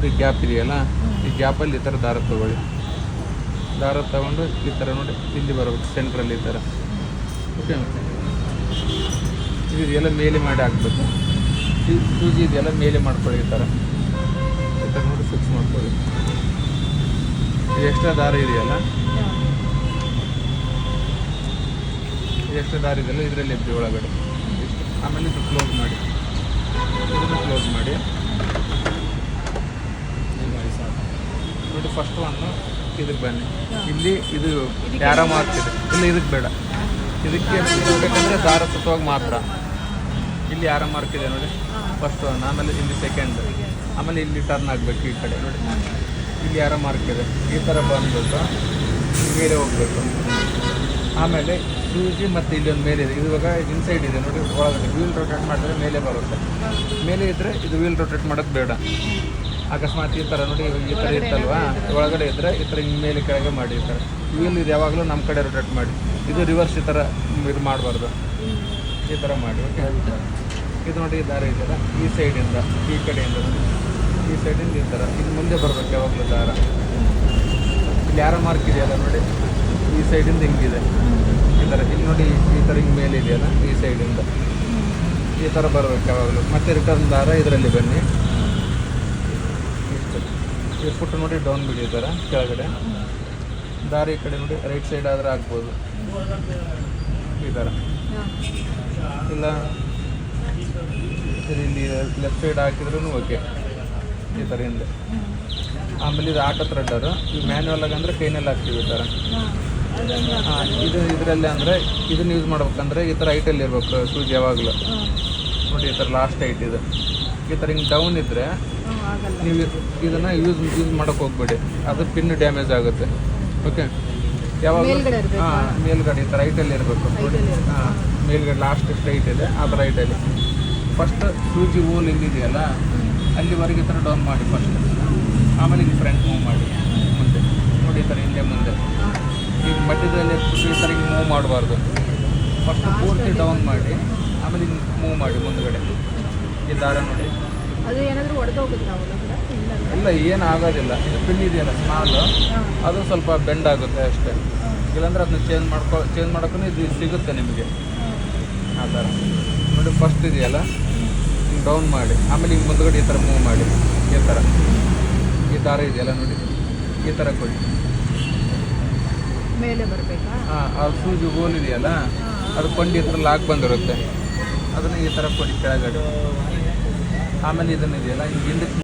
ನೋಡಿ ಗ್ಯಾಪ್ ಇದೆಯಲ್ಲ, ಈ ಗ್ಯಾಪಲ್ಲಿ ಈ ಥರ ದಾರ ತೊಗೊಳ್ಳಿ. ದಾರ ತಗೊಂಡು ಈ ಥರ ನೋಡಿ ಇಲ್ಲಿ ಬರಬೇಕು ಸೆಂಟ್ರಲ್ಲಿ ಈ ಥರ. ಓಕೆ, ಇದೆಲ್ಲ ಮೇಲೆ ಮಾಡಿ ಹಾಕ್ಬೇಕು. ಈ ಸೂಜಿ ಇದೆಲ್ಲ ಮೇಲೆ ಮಾಡ್ಕೊಳ್ಳಿ ಈ ಥರ ನೋಡಿ ಫಿಕ್ಸ್ ಮಾಡ್ಕೊಳ್ಳಿ. ಇದು ಎಕ್ಸ್ಟ್ರಾ ದಾರ ಇದೆಯಲ್ಲ, ಇದು ಎಕ್ಸ್ಟ್ರಾ ದಾರ ಇದೆಯಲ್ಲ ಇದರಲ್ಲಿ ಎಬ್ಬಿ ಒಳಗಡೆ ಇಷ್ಟು. ಆಮೇಲೆ ಇದು ಕ್ಲೋಸ್ ಮಾಡಿ, ಇದನ್ನು ಕ್ಲೋಸ್ ಮಾಡಿ ನೋಡಿ. ಫಸ್ಟ್ ಒಂದು ಇದಕ್ಕೆ ಬನ್ನಿ, ಇಲ್ಲಿ ಇದು ಯಾರೋ ಮಾರ್ಕ್ ಇದೆ, ಇಲ್ಲ ಇದಕ್ಕೆ ಬೇಡ, ಇದಕ್ಕೆ ಬೇಕಂದರೆ ದಾರ ಸುತ್ತುವಾಗ ಮಾತ್ರ. ಇಲ್ಲಿ ಯಾರೋ ಮಾರ್ಕ್ ಇದೆ ನೋಡಿ ಫಸ್ಟ್ ಒನ್, ಆಮೇಲೆ ಇಲ್ಲಿ ಸೆಕೆಂಡ್, ಆಮೇಲೆ ಇಲ್ಲಿ ಟರ್ನ್ ಆಗಬೇಕು ಈ ಕಡೆ ನೋಡಿ. ಇಲ್ಲಿ ಯಾರೋ ಮಾರ್ಕ್ ಇದೆ, ಈ ಥರ ಬಂದ್ಬಿಟ್ಟು ಮೇಲೆ ಹೋಗ್ಬೇಕು. ಆಮೇಲೆ ಸೂಜಿ ಮತ್ತು ಇಲ್ಲೊಂದು ಮೇಲೆ ಇದೆ, ಇದು ಇವಾಗ ಇನ್ಸೈಡ್ ಇದೆ ನೋಡಿ ಒಳಗಡೆ. ವೀಲ್ ರೊಟೇಟ್ ಮಾಡಿದ್ರೆ ಮೇಲೆ ಬರುತ್ತೆ. ಮೇಲೆ ಇದ್ದರೆ ಇದು ವೀಲ್ ರೊಟೇಟ್ ಮಾಡೋದು ಬೇಡ. ಅಕಸ್ಮಾತ್ ಈ ಥರ ನೋಡಿ ಈ ಥರ ಇತ್ತಲ್ವಾ, ಒಳಗಡೆ ಇದ್ದರೆ ಈ ಥರ ಹಿಂಗೆ ಮೇಲೆ ಕೆಳಗೆ ಮಾಡಿ. ಈ ಥರ ವೀಲ್ ಇದು ಯಾವಾಗಲೂ ನಮ್ಮ ಕಡೆ ರೊಟೇಟ್ ಮಾಡಿ. ಇದು ರಿವರ್ಸ್ ಈ ಥರ ಇದು ಮಾಡಬಾರ್ದು, ಈ ಥರ ಮಾಡಿ. ಓಕೆ, ಇದು ನೋಡಿ ಈ ದಾರ ಇದೆಯಲ್ಲ ಈ ಸೈಡಿಂದ ಈ ಕಡೆಯಿಂದ ನೋಡಿ, ಈ ಸೈಡಿಂದ ಈ ಥರ ಇದು ಮುಂದೆ ಬರಬೇಕು ಯಾವಾಗಲೂ ದಾರ. ಇಲ್ಲಿ ಯಾರೋ ಮಾರ್ಕ್ ಇದೆಯಲ್ಲ ನೋಡಿ, ಈ ಸೈಡಿಂದ ಹಿಂಗಿದೆ ಈ ಥರ. ಇಲ್ಲಿ ನೋಡಿ ಈ ಥರ ಹಿಂಗೆ ಮೇಲೆ ಇದೆಯಲ್ಲ ಈ ಸೈಡಿಂದ ಈ ಥರ ಬರಬೇಕು ಯಾವಾಗಲೂ. ಮತ್ತೆ ರಿಟರ್ನ್ ದಾರ ಇದರಲ್ಲಿ ಬನ್ನಿ. ಇಷ್ಟು ಈ ಫುಟ್ ನೋಡಿ ಡೌನ್ ಬಿಡಿ ಈ ಥರ ಕೆಳಗಡೆ. ದಾರ ಈ ಕಡೆ ನೋಡಿ ರೈಟ್ ಸೈಡ್ ಆದರೆ ಆಗ್ಬೋದು ಈ ಥರ, ಇಲ್ಲ ಇಲ್ಲಿ ಲೆಫ್ಟ್ ಸೈಡ್ ಹಾಕಿದ್ರೂ ಓಕೆ ಈ ಥರ ಹಿಂದೆ. ಆಮೇಲೆ ಇದು ಆಟೋ ಥ್ರೆಡ್ಡರು, ಈ ಮ್ಯಾನ್ಯುವಲ್ ಆಗಿ ಅಂದರೆ ಕೈನಲ್ಲಿ ಹಾಕ್ತೀವಿ ಈ ಥರ. ಹಾಂ, ಇದು ಇದರಲ್ಲಿ ಅಂದರೆ ಇದನ್ನು ಯೂಸ್ ಮಾಡ್ಬೇಕಂದ್ರೆ ಈ ಥರ ಹೈಟಲ್ಲಿ ಇರಬೇಕು ಸೂಜಿ ಯಾವಾಗಲೂ ನೋಡಿ. ಈ ಥರ ಲಾಸ್ಟ್ ಹೈಟ್ ಇದೆ. ಈ ಥರ ಹಿಂಗೆ ಡೌನ್ ಇದ್ದರೆ ನೀವು ಇದನ್ನು ಯೂಸ್ ಮಾಡೋಕ್ಕೆ ಹೋಗ್ಬೇಡಿ, ಅದು ಪಿನ್ ಡ್ಯಾಮೇಜ್ ಆಗುತ್ತೆ. ಓಕೆ, ಯಾವಾಗ ಹಾಂ ಮೇಲ್ಗಡೆ ಈ ಥರ ಹೈಟಲ್ಲಿ ಇರಬೇಕು ನೋಡಿ. ಹಾಂ, ಮೇಲ್ಗಡೆ ಲಾಸ್ಟ್ ಸ್ಟ್ರೈಟ್ ಇದೆ ಆ ಥರ ಹೈಟಲ್ಲಿ. ಫಸ್ಟ್ ಸೂಜಿ ಹೋಲ್ ಇಲ್ಲಿದೆಯಲ್ಲ ಅಲ್ಲಿವರೆಗೆ ಈ ಥರ ಡೌನ್ ಮಾಡಿ ಫಸ್ಟ್. ಆಮೇಲೆ ಇಲ್ಲಿ ಫ್ರಂಟ್ ಮೂವ್ ಮಾಡಿ ಮುಂದೆ ನೋಡಿ ಈ ಥರ ಹಿಂದೆ ಮುಂದೆ. ಈಗ ಮಧ್ಯದಲ್ಲಿ ಈ ಥರ ಹಿಂಗೆ ಮೂವ್ ಮಾಡಬಾರ್ದು. ಫಸ್ಟ್ ಪೂರ್ತಿ ಡೌನ್ ಮಾಡಿ ಆಮೇಲೆ ಹಿಂಗೆ ಮೂವ್ ಮಾಡಿ ಮುಂದ್ಗಡೆ. ಈ ದಾರ ನೋಡಿ ಇಲ್ಲ ಏನು ಆಗೋದಿಲ್ಲ. ಇದು ಪಿನ್ ಇದೆಯಲ್ಲ ಸ್ಮಾಲು, ಅದು ಸ್ವಲ್ಪ ಬೆಂಡ್ ಆಗುತ್ತೆ ಅಷ್ಟೇ. ಇಲ್ಲಾಂದ್ರೆ ಅದನ್ನ ಚೇಂಜ್ ಮಾಡೋಕ್ಕೂ ಇದು ಸಿಗುತ್ತೆ ನಿಮಗೆ ಆ ಥರ ನೋಡಿ. ಫಸ್ಟ್ ಇದೆಯಲ್ಲ ಹಿಂಗೆ ಡೌನ್ ಮಾಡಿ ಆಮೇಲೆ ಹಿಂಗೆ ಮುಂದ್ಗಡೆ ಈ ಥರ ಮೂವ್ ಮಾಡಿ ಈ ಥರ. ಈ ದಾರ ಇದೆಯಲ್ಲ ನೋಡಿ ಈ ಥರ ಕೊಡಿ ಮೇಲೆ ಬರಬೇಕಾ? ಹಾಂ, ಆ ಸೂಜಿ ಹೋಲ್ ಇದೆಯಲ್ಲ ಅದು ಕೊಂಡು ಈ ಥರ ಲಾಕ್ ಬಂದಿರುತ್ತೆ, ಅದನ್ನು ಈ ಥರ ಕೊಡಿ ಕೆಳಗಡೆ. ಆಮೇಲೆ ಇದನ್ನು ಇದೆಯಲ್ಲ ಹಿಂಗೆ ಹಿಂದಕ್ಕೆ